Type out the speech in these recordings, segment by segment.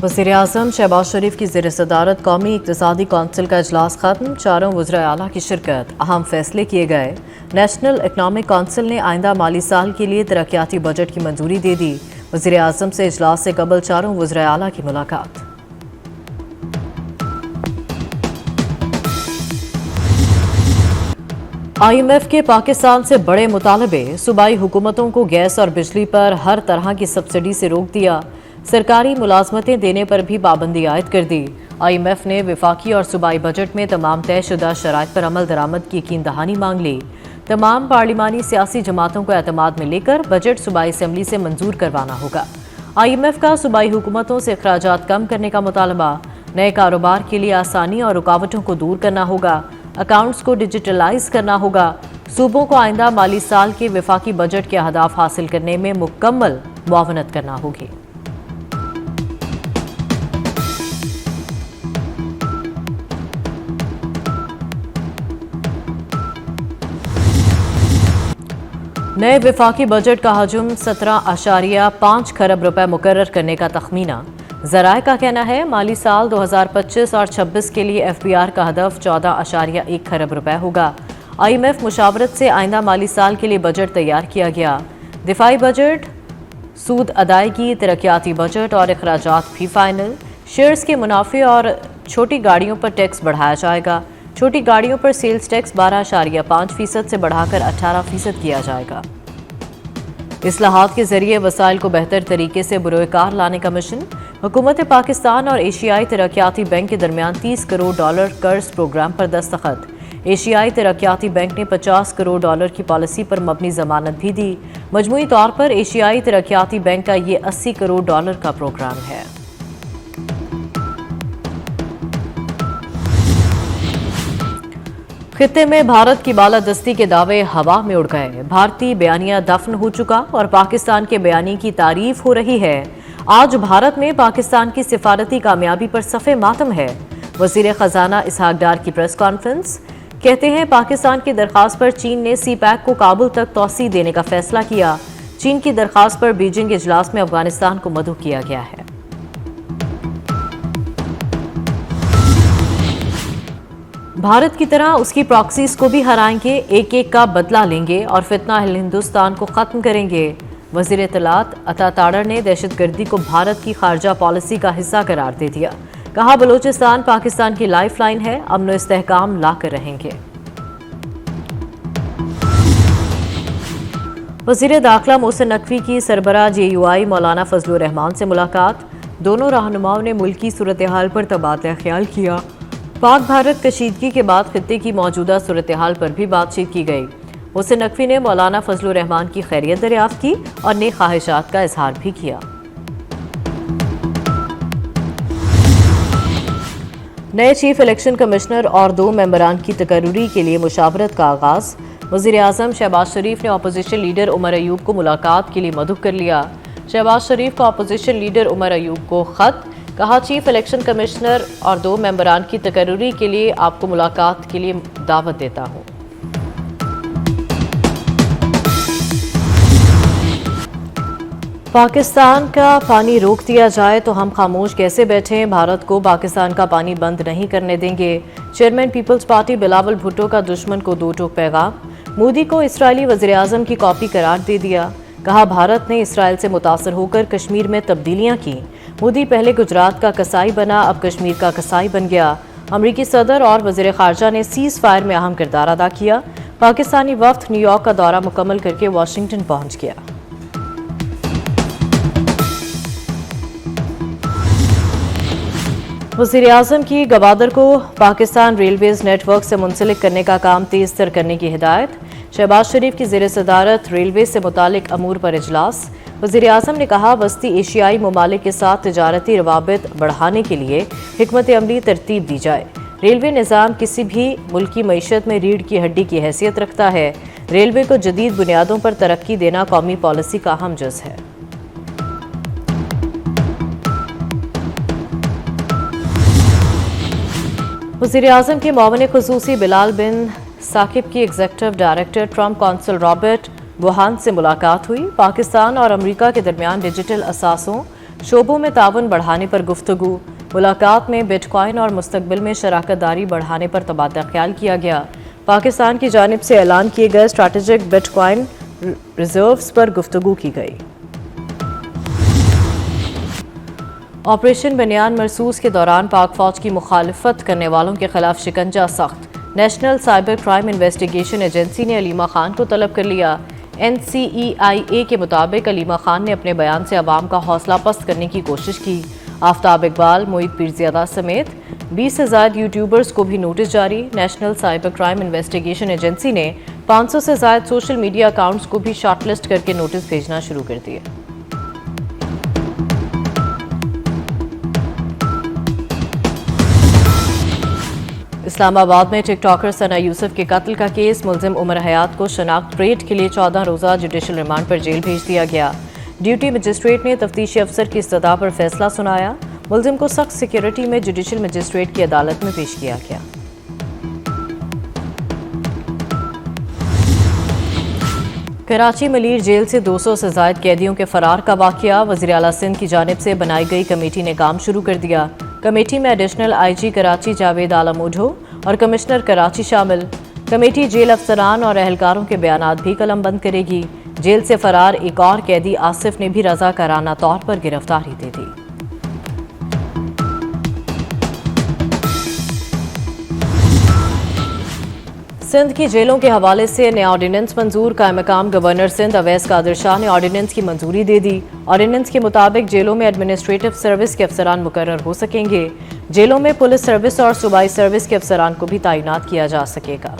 वज़ीर-ए-आज़म शहबाज शरीफ की ज़ेर सदारत कौमी इक़्तिसादी कौंसिल का इजलास ख़त्म। चारों वज़राए आला की शिरकत, अहम फैसले किए गए। नेशनल इकनॉमिक कौंसिल ने आइंदा माली साल के लिए तरक्याती बजट की मंजूरी दे दी। वज़ीर-ए-आज़म से इजलास से कबल चारों वज़राए आला की मुलाकात। IMF के पाकिस्तान से बड़े मुतालबे, सूबाई हुकूमतों को गैस और बिजली पर हर तरह की सब्सिडी से रोक दिया। सरकारी मुलाजमतें देने पर भी पाबंदी आयद कर दी। IMF ने वफाकी और सूबाई बजट में तमाम तयशुदा शराइत पर अमल दरामद की यकीन दहानी मांग ली। तमाम पार्लिमानी सियासी जमातों को एतमाद में लेकर बजट सूबाई असम्बली से मंजूर करवाना होगा। IMF का सूबाई हुकूमतों से अखराजात कम करने का मुतालबा। नए कारोबार के लिए आसानी और रुकावटों को दूर करना होगा। अकाउंट्स को डिजिटलाइज करना होगा। सूबों को आइंदा माली साल के वफाकी बजट के अहदाफ हासिल करने में मुकम्मल मुआवनत करना होगी। नए वफाकी बजट का हजम 17.5 खरब रुपए मुकर्रर करने का तखमीना। ज़राए का कहना है माली साल 2025 और 26 के लिए FBR का हदफ 14.1 खरब रुपए होगा। IMF मुशावरत से आइंदा माली साल के लिए बजट तैयार किया गया। दिफाई बजट, सूद अदायगी, तरक्याती बजट और अखराजात भी फाइनल। शेयर्स के मुनाफे और छोटी गाड़ियों पर टैक्स बढ़ाया जाएगा। छोटी गाड़ियों पर सेल्स टैक्स 12.5% से बढ़ाकर 18% किया जाएगा। इस्लाहात के जरिए वसाइल को बेहतर तरीके से बुरोकार लाने का मिशन। हुकूमत पाकिस्तान और एशियाई तरक्याती बैंक के दरमियान $30 करोड़ कर्ज प्रोग्राम पर दस्तखत। एशियाई तरक्याती बैंक ने $50 करोड़ की पॉलिसी पर मबनी जमानत भी दी। मजमूई तौर पर एशियाई तरक्याती बैंक का ये $80 करोड़ का प्रोग्राम है। खित्ते में भारत की बालादस्ती के दावे हवा में उड़ गए। भारतीय बयानिया दफन हो चुका और पाकिस्तान के बयानी की तारीफ हो रही है। आज भारत में पाकिस्तान की सिफारती कामयाबी पर सफ़े मातम है। वज़ीर ख़जाना इसहाक डार की प्रेस कॉन्फ्रेंस, कहते हैं पाकिस्तान की दरख्वास्त पर चीन ने CPEC को काबुल तक तौसी देने का फैसला किया। चीन की दरख्वास्त पर बीजिंग इजलास में अफगानिस्तान को मदऊ किया गया है। भारत की तरह उसकी प्रॉक्सीज को भी हराएंगे, एक एक का बदला लेंगे और फितना हिंदुस्तान को खत्म करेंगे। वज़ीर इत्तलात अता ताड़र ने दहशतगर्दी को भारत की खारजा पॉलिसी का हिस्सा करार दे दिया। कहा बलूचिस्तान पाकिस्तान की लाइफ लाइन है, अमन व इस्तेहकाम ला कर रहेंगे। वज़ीर दाखिला मोहसिन नकवी की सरबराह JUI मौलाना फजलुर रहमान से मुलाकात। दोनों रहनुमाओं ने मुल्की सूरत हाल पर तबादला ख्याल किया। पाक भारत कशीदगी के बाद खित्ते की मौजूदा सूरत हाल पर भी बातचीत की गई। मोहसिन नकवी ने मौलाना फजलुर रहमान की खैरियत दरियाफ्त की और नेक ख्वाहिशात का इजहार भी किया। नए चीफ इलेक्शन कमिश्नर और 2 मेंबरान की तकर्रुरी के लिए मुशावरत का आगाज। वज़ीर-ए-आज़म शहबाज शरीफ ने अपोजिशन लीडर उमर अयूब को मुलाकात के लिए मदऊ कर लिया। शहबाज शरीफ का अपोजिशन लीडर उमर अयूब को खत, कहा चीफ इलेक्शन कमिश्नर और 2 मेंबरान की तकर्रुरी के लिए आपको मुलाकात के लिए दावत देता हूँ। पाकिस्तान का पानी रोक दिया जाए तो हम खामोश कैसे बैठें, भारत को पाकिस्तान का पानी बंद नहीं करने देंगे। चेयरमैन पीपल्स पार्टी बिलावल भुट्टो का दुश्मन को 2 टोक पैगाम। मोदी को इसराइली वज़ीर-ए-आज़म की कॉपी करार दे दिया। कहा भारत ने इसराइल से मुतासर होकर कश्मीर में तब्दीलियां की। मोदी पहले गुजरात का कसाई बना, अब कश्मीर का कसाई बन गया। अमरीकी सदर और वज़ीर ख़ारजा ने सीज़ फायर में अहम किरदार अदा किया। पाकिस्तानी वफ़द न्यूयॉर्क का दौरा मुकम्मल करके वाशिंगटन पहुंच गया। वज़ीर-ए-आज़म की गवादर को पाकिस्तान रेलवेज़ नेटवर्क से मुंसलिक करने का काम तेज़ तर करने की हिदायत। शहबाज शरीफ की ज़ेर सदारत रेलवे से मुतालिक अमूर पर इजलास। वज़ीर-ए-आज़म ने कहा वस्ती एशियाई ममालिक के साथ तिजारती रवाबित बढ़ाने के लिए हिकमत अमली तरतीब दी जाए। रेलवे निज़ाम किसी भी मुल्क की मईशत में रीढ़ की हड्डी की हैसियत रखता है। रेलवे को जदीद बुनियादों पर तरक्की देना कौमी पॉलिसी का अहम जुज़ है। वज़ीर-ए-आज़म के मुआविन ख़ुसूसी बिलाल बिन साकिब की executive director Trump council Robert Wuhan से मुलाकात हुई। पाकिस्तान और अमेरिका के दरमियान डिजिटल असासों, शोबों में ताउन बढ़ाने पर गुफ्तगू। मुलाकात में बिटकॉइन और मुस्तकबिल में शराकत दारी बढ़ाने पर तबादला ख्याल किया गया। पाकिस्तान की जानिब से ऐलान किए गए स्ट्रैटेजिक बिटकॉइन रिजर्व्स पर गुफ्तगू की गई। ऑपरेशन बनियान मरसूस के दौरान पाक फौज की मुखालफत करने वालों के खिलाफ शिकंजा सख्त। National cyber crime investigation agency ने अलीमा खान को तलब कर लिया। NCEIA के मुताबिक अलीमा खान ने अपने बयान से अवाम का हौसला पस्त करने की कोशिश की। आफ्ताब इकबाल, मोईद पीरज़ादा समेत 20 से ज़ायद यूट्यूबर्स को भी नोटिस जारी। National cyber crime investigation agency ने 500 से ज़ायद सोशल मीडिया अकाउंट्स को भी शॉर्टलिस्ट करके नोटिस भेजना शुरू कर दिए। इस्लामाबाद में टिकटॉकर सना यूसुफ के कत्ल का केस। मुलजिम उमर हयात को शनाख्त परेड के लिए 14 रोज़ा जुडिशल रिमांड पर जेल भेज दिया गया। ड्यूटी मजिस्ट्रेट ने तफ्तीशी अफसर की इस्तदा पर फैसला सुनाया। मुलजिम को सख्त सिक्योरिटी में जुडिशल मजिस्ट्रेट की अदालत में पेश किया गया। कराची मलीर जेल से 200 से ज़ायद कैदियों के फरार का वाक़या। वज़ीर आला सिंध की जानिब से बनाई गई कमेटी ने काम शुरू कर दिया। कमेटी में एडिशनल IG कराची जावेद आलम ओढो और कमिश्नर कराची शामिल। कमेटी जेल अफसरान और एहलकारों के बयानात भी कलमबंद करेगी। जेल से फरार एक और कैदी आसिफ ने भी रज़ाकाराना तौर पर गिरफ्तारी दे दी। सिंध की जेलों के हवाले से नया ऑर्डिनेंस मंजूर। कायम-मकाम गवर्नर सिंध अवैस कादिर शाह ने ऑर्डिनेंस की मंजूरी दे दी। ऑर्डिनेंस के मुताबिक जेलों में एडमिनिस्ट्रेटिव सर्विस के अफसरान मुकर्रर हो सकेंगे। जेलों में पुलिस सर्विस और सूबाई सर्विस के अफसरान को भी तैनात किया जा सकेगा।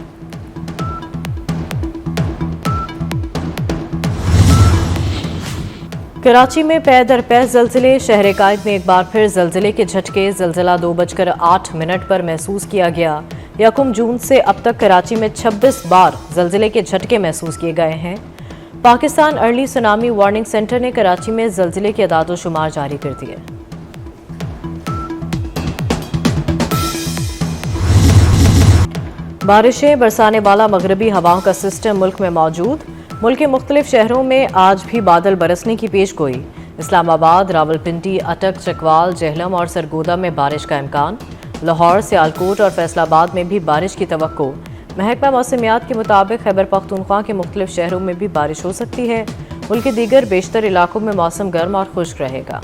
कराची में पै दर पै ज़लज़ले। शहर कायद में एक बार फिर ज़लज़ले के झटके। ज़लज़ला 2:08 पर महसूस किया गया। 1 जून से अब तक कराची में 26 बार ज़लज़ले के झटके महसूस किए गए हैं। Pakistan early tsunami warning centre ने कराची में ज़लज़ले के अदाद-ओ-शुमार जारी कर दिए। बारिशें बरसाने वाला मगरबी हवाओं का सिस्टम मुल्क में मौजूद। मुल्क के मुख्तलिफ शहरों में आज भी बादल बरसने की पेशगोई। इस्लामाबाद, रावलपिंडी, अटक, चकवाल, जहलम और सरगोदा में बारिश का इम्कान। लाहौर, सियालकोट और फैसलाबाद में भी बारिश की तवक्को। महकमा मौसमियात के मुताबिक खैबर पख्तूनख्वा के मुख्तलिफ शहरों में भी बारिश हो सकती है। मुल्क के दीगर बेशतर इलाकों में मौसम गर्म और खुश्क रहेगा।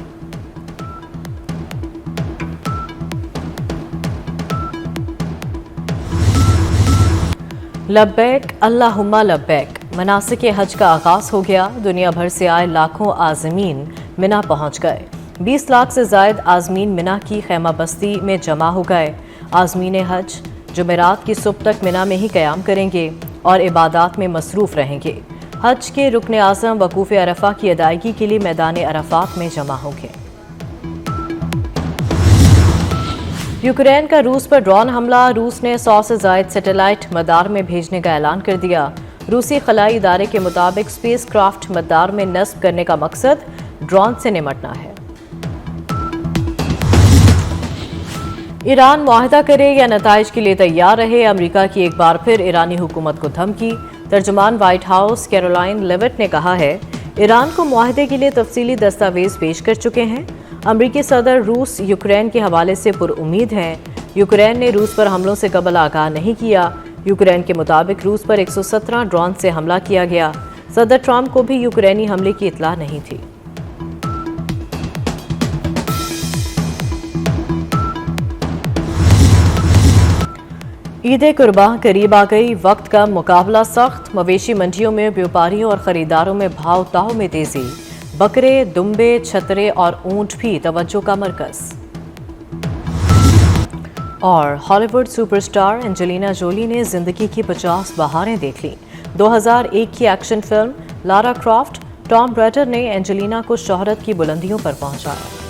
लब्बैक अल्लाहुम्मा लब्बैक। मनासिक हज का आगाज हो गया। दुनिया भर से आए लाखों आज़मीन मिना पहुंच गए। 20 लाख से ज़ायद आज़मीन मिना की खैमा बस्ती में जमा हो गए। आज़मीन हज जुमेरात की सुबह तक मिना में ही क़याम करेंगे और इबादात में मसरूफ़ रहेंगे। हज के रुकन आज़म वकूफ़ अरफा की अदायगी के लिए मैदान अरफात में जमा होंगे। यूक्रेन का रूस पर ड्रोन हमला। रूस ने 100 से ज़ायद सैटेलाइट मदार में भेजने का ऐलान कर दिया। रूसी खलाई इदारे के मुताबिक स्पेस क्राफ्ट मदार में नस्ब करने का मकसद ड्रोन से निमटना है। ईरान मुआहदा करे या नताइज के लिए तैयार रहे। अमेरिका की एक बार फिर ईरानी हुकूमत को धमकी। तर्जुमान व्हाइट हाउस कैरोलाइन लेविट ने कहा है, ईरान को मुआहदे के लिए तफसीली दस्तावेज पेश कर चुके हैं। अमरीकी सदर रूस यूक्रेन के हवाले से पुरउम्मीद हैं। यूक्रेन ने रूस पर हमलों से कबल आगाह नहीं किया। यूक्रेन के मुताबिक रूस पर 117 ड्रोन से हमला किया गया। सदर ट्रंप को भी यूक्रेनी हमले की इत्तला नहीं थी। ईद कुर्बान करीब आ गई। वक्त का मुकाबला सख्त। मवेशी मंडियों में व्यापारियों और खरीदारों में भाव ताव में तेजी। बकरे, दुम्बे, छतरे और ऊंट भी तवज्जो का मरकज। और हॉलीवुड सुपरस्टार एंजेलिना जोली ने जिंदगी की 50 बहारें देख लीं। 2001 की action film Lara Croft Tom bladder ने एंजेलिना को शोहरत की बुलंदियों पर पहुंचाया।